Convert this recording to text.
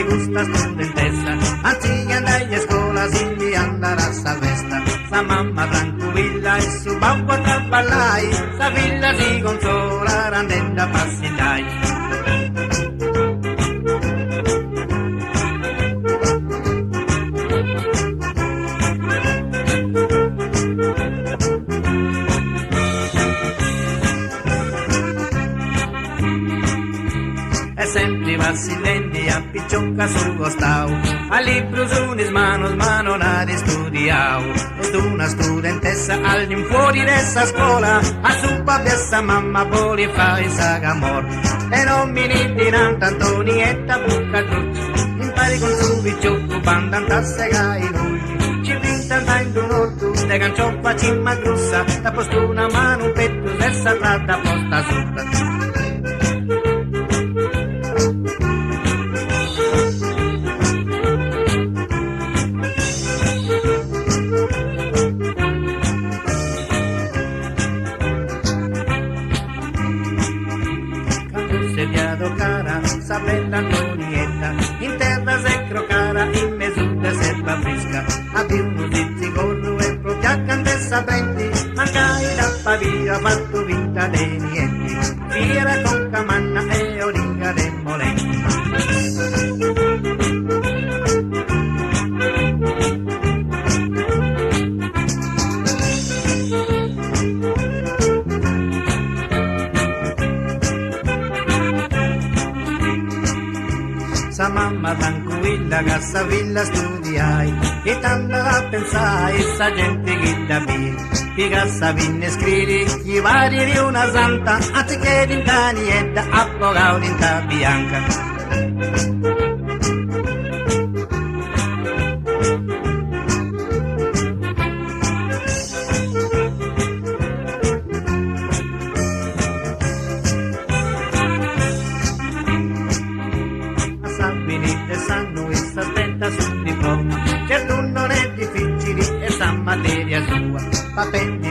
Gusta studentessa, anzi andai a scuola sin di andare a sta festa. Sa mamma tranquilla e su babbo a ballai, sa figlia si consola randenda passindai. E sempre va silenti a picciocca sul costau, a libro su in mano nari studiau. Ed una studentessa all'infuori dessa scuola, a su papà e sa mamma poi fai sagamor. E non mi nidinan Antonietta bucca crucci, impari con su picciocco bandanta segai lui. Ci pintan in un orto, de cancioppa cimma grussa, da posto una mano un petto, sessa tratta posta sopra. Cara, sa bella Antonietta, in terra se crocara, in mesuta serva fresca, abbi uno zizi corro e proprio accanto e sapenti, mancai da Pavia, fatto vita dei nienti, fiera con camanna e origa dei molenti. Sa mamma tranquilla che sa villa studiai, e tanto a pensare sa gente che da che cassa vinne scrivi gli vari di una santa, anziché di Antonietta appogao di bianca. Venite sanno e s'attenta sul diploma, certo non è difficile e sa materia sua, papetti